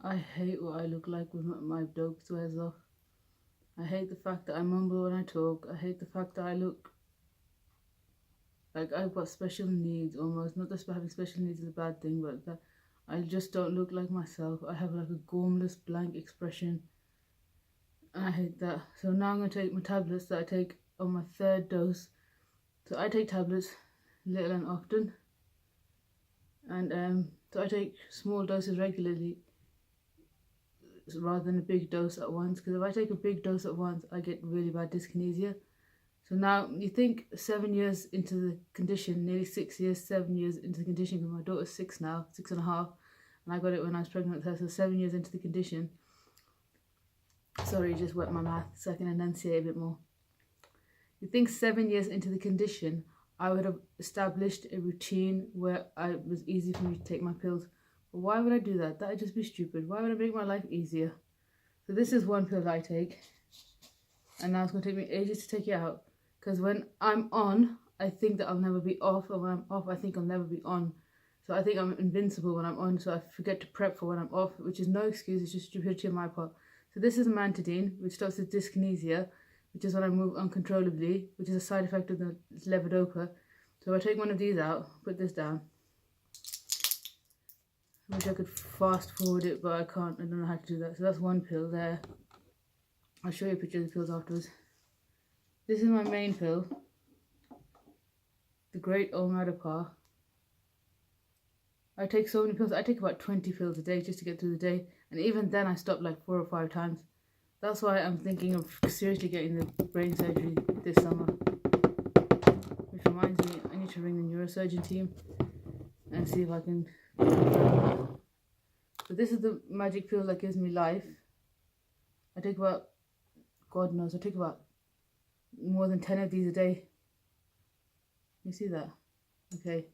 I hate what I look like when my dope wears off. I hate the fact that I mumble when I talk. I hate the fact that I look like I've got special needs almost. Not that having special needs is a bad thing, but that I just don't look like myself. I have like a gormless, blank expression. And I hate that. So now I'm going to take my tablets that I take on my third dose. So I take tablets little and often. And so I take small doses regularly rather than a big dose at once. Because if I take a big dose at once, I get really bad dyskinesia. So now you think 7 years into the condition, nearly 6 years, 7 years into the condition, because my daughter's 6 now, 6.5, and I got it when I was pregnant with her, so 7 years into the condition. Sorry, just wet my mouth so I can enunciate a bit more. You think 7 years into the condition, I would have established a routine where it was easy for me to take my pills. But why would I do that? That would just be stupid. Why would I make my life easier? So this is one pill that I take, and now it's going to take me ages to take it out. Because when I'm on, I think that I'll never be off, and when I'm off, I think I'll never be on. So I think I'm invincible when I'm on, so I forget to prep for when I'm off, which is no excuse, it's just stupidity on my part. So this is amantadine, which stops with dyskinesia, which is when I move uncontrollably, which is a side effect of the levodopa. So I take one of these out, put this down. I wish I could fast forward it, but I can't, I don't know how to do that. So that's one pill there. I'll show you a picture of the pills afterwards. This is my main pill, the Great Omadapar. I take so many pills. I take about 20 pills a day just to get through the day. And even then I stop like 4 or 5 times. That's why I'm thinking of seriously getting the brain surgery this summer. Which reminds me, I need to ring the neurosurgeon team and see if I can confirm that. So this is the magic pill that gives me life. I take about, God knows, I take about more than 10 of these a day. You see that? Okay.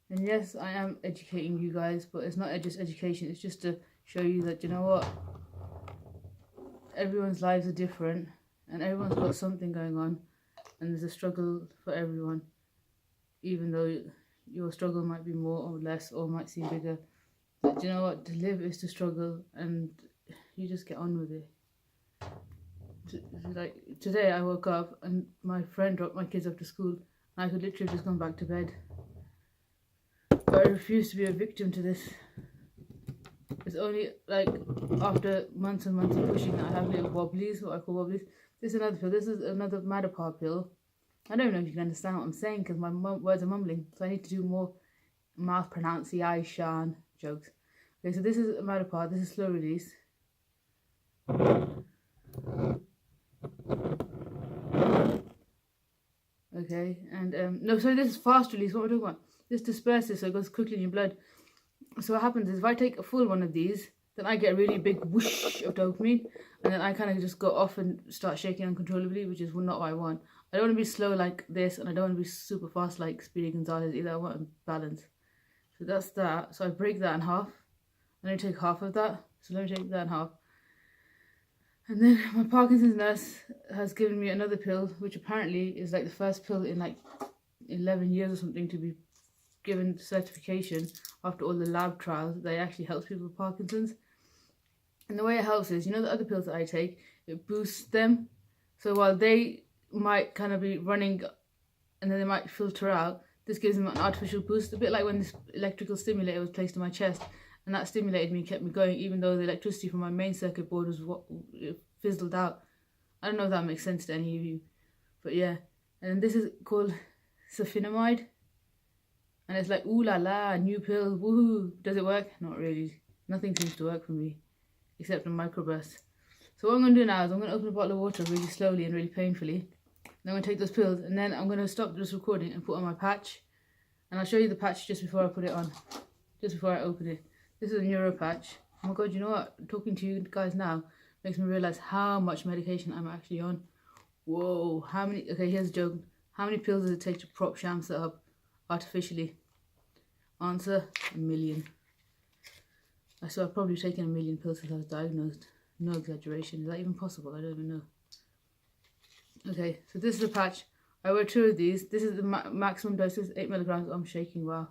And yes, I am educating you guys, but it's not just education, it's just to show you that, you know what, everyone's lives are different and everyone's got something going on, and there's a struggle for everyone, even though your struggle might be more or less or might seem bigger. But you know what, to live is to struggle, and you just get on with it. Like today I woke up and my friend dropped my kids off to school and I could literally just gone back to bed, but I refuse to be a victim to this. It's only like after months and months of pushing that I have little wobblies, what I call wobblies. This is another pill. This is another Madapar pill. I don't know if you can understand what I'm saying because my words are mumbling, so I need to do more mouth pronunciation jokes. Okay, so this is Madapar. This is slow release. Okay, and no, sorry, this is fast release. What am I talking about? This disperses, so it goes quickly in your blood. So what happens is if I take a full one of these, then I get a really big whoosh of dopamine, and then I kind of just go off and start shaking uncontrollably, which is not what I want. I don't want to be slow like this, and I don't want to be super fast like Speedy Gonzalez either. I want balance. So that's that. So I break that in half. I'm going to take half of that. So let me take that in half. And then my Parkinson's nurse has given me another pill, which apparently is like the first pill in like 11 years or something to be given certification after all the lab trials that it actually helps people with Parkinson's. And the way it helps is, you know, the other pills that I take, it boosts them. So while they might kind of be running and then they might filter out, this gives them an artificial boost, a bit like when this electrical stimulator was placed in my chest, and that stimulated me, kept me going, even though the electricity from my main circuit board was what fizzled out. I don't know if that makes sense to any of you, but yeah. And this is called safinamide, and it's like, ooh la la, new pill, woohoo. Does it work? Not really. Nothing seems to work for me, except a microburst. So what I'm going to do now is I'm going to open a bottle of water really slowly and really painfully. Then I'm going to take those pills, and then I'm going to stop this recording and put on my patch. And I'll show you the patch just before I put it on, just before I open it. This is a neuro patch. Oh my god, you know what? Talking to you guys now makes me realise how much medication I'm actually on. Whoa, how many... Okay, here's a joke. How many pills does it take to prop Shamsa up artificially? Answer, 1 million. So I've probably taken 1 million pills since I was diagnosed. No exaggeration. Is that even possible? I don't even know. Okay, so this is a patch. I wear 2 of these. This is the maximum dose, 8 milligrams. I'm shaking, wow.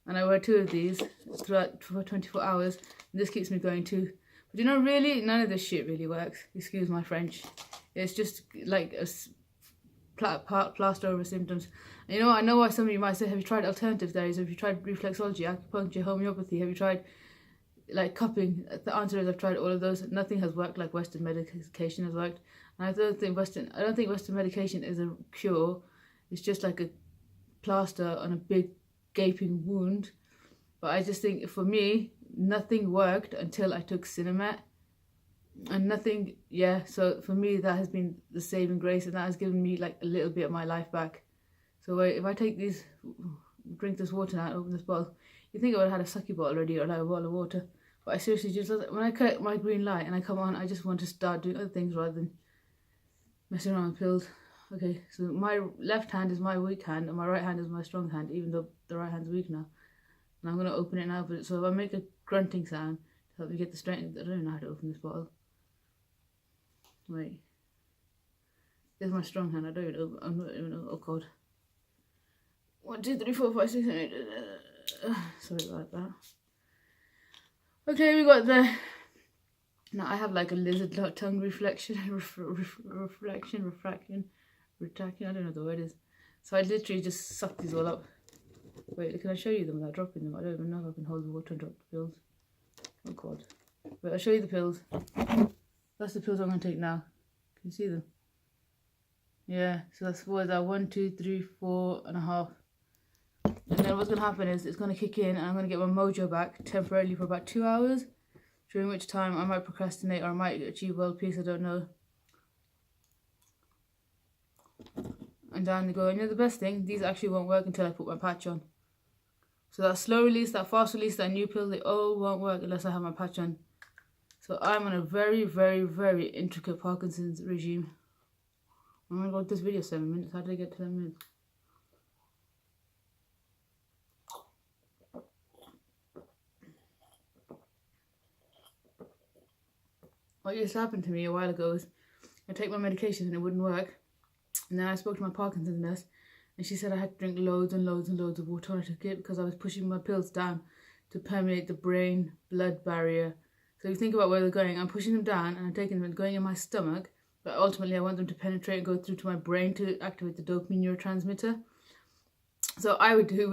and I wear 2 of these throughout for 24 hours. And this keeps me going too. But you know, really, none of this shit really works. Excuse my French. It's just like a plaster over symptoms. And you know, I know why some of you might say, have you tried alternative therapies? Have you tried reflexology, acupuncture, homeopathy? Have you tried like cupping? The answer is I've tried all of those. Nothing has worked like Western medication has worked. And I don't think Western medication is a cure. It's just like a plaster on a big gaping wound. But I just think for me, nothing worked until I took Cinemat. And nothing, yeah, so for me that has been the saving grace, and that has given me like a little bit of my life back. So if I take these, drink this water now, open this bottle, you think I would have had a sucky bottle already, or like a bottle of water. But I seriously just, when I cut my green light and I come on, I just want to start doing other things rather than messing around with pills. Okay, so my left hand is my weak hand and my right hand is my strong hand, even though the right hand's weak now. And I'm going to open it now, but so if I make a grunting sound to help me get the strength, I don't even know how to open this bottle. Wait. There's my strong hand, I don't even open, I'm not even, oh god. 1, 2, 3, 4, 5, 6, 7, 8, sorry about that. Okay, we got the, now I have like a lizard tongue reflection, refraction, I don't know what the word is. So I literally just suck these all up. Wait, can I show you them without dropping them? I don't even know if I can hold the water and drop the pills. Oh god. Wait, I'll show you the pills. That's the pills I'm going to take now. Can you see them? Yeah, so that's what is that? 1, 2, 3, 4 and a half. And then what's going to happen is it's going to kick in and I'm going to get my mojo back temporarily for about 2 hours. During which time I might procrastinate or I might achieve world peace, I don't know. And down they go. And you know the best thing? These actually won't work until I put my patch on. So that slow release, that fast release, that new pill, they all won't work unless I have my patch on. So I'm on a very, very, very intricate Parkinson's regime. I'm going to go with this video 7 minutes. How did I get to 7 minutes? What used to happen to me a while ago is I take my medication and it wouldn't work. And then I spoke to my Parkinson's nurse and she said I had to drink loads and loads and loads of water when I took it because I was pushing my pills down to permeate the brain-blood barrier. So if you think about where they're going, I'm pushing them down and I'm taking them and going in my stomach, but ultimately I want them to penetrate and go through to my brain to activate the dopamine neurotransmitter. So I would do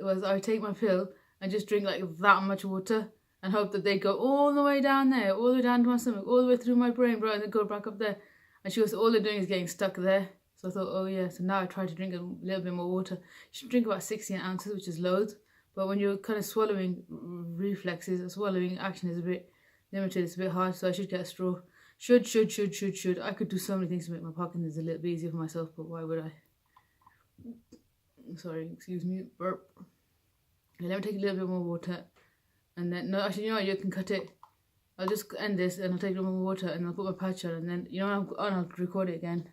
was I would take my pill and just drink like that much water and hope that they go all the way down there, all the way down to my stomach, all the way through my brain, bro, and then go back up there. And she goes, all they're doing is getting stuck there. So I thought, oh yeah, so now I try to drink a little bit more water. You should drink about 16 ounces, which is loads. But when you're kind of swallowing reflexes, swallowing action is a bit limited, it's a bit hard, so I should get a straw. Should. I could do so many things to make my Parkinson's a little bit easier for myself, but why would I? Sorry, excuse me, burp. Okay, let me take a little bit more water. And then, no, actually, you know what, you can cut it. I'll just end this and I'll take a little more water and I'll put my patch on and then, you know, I'll record it again.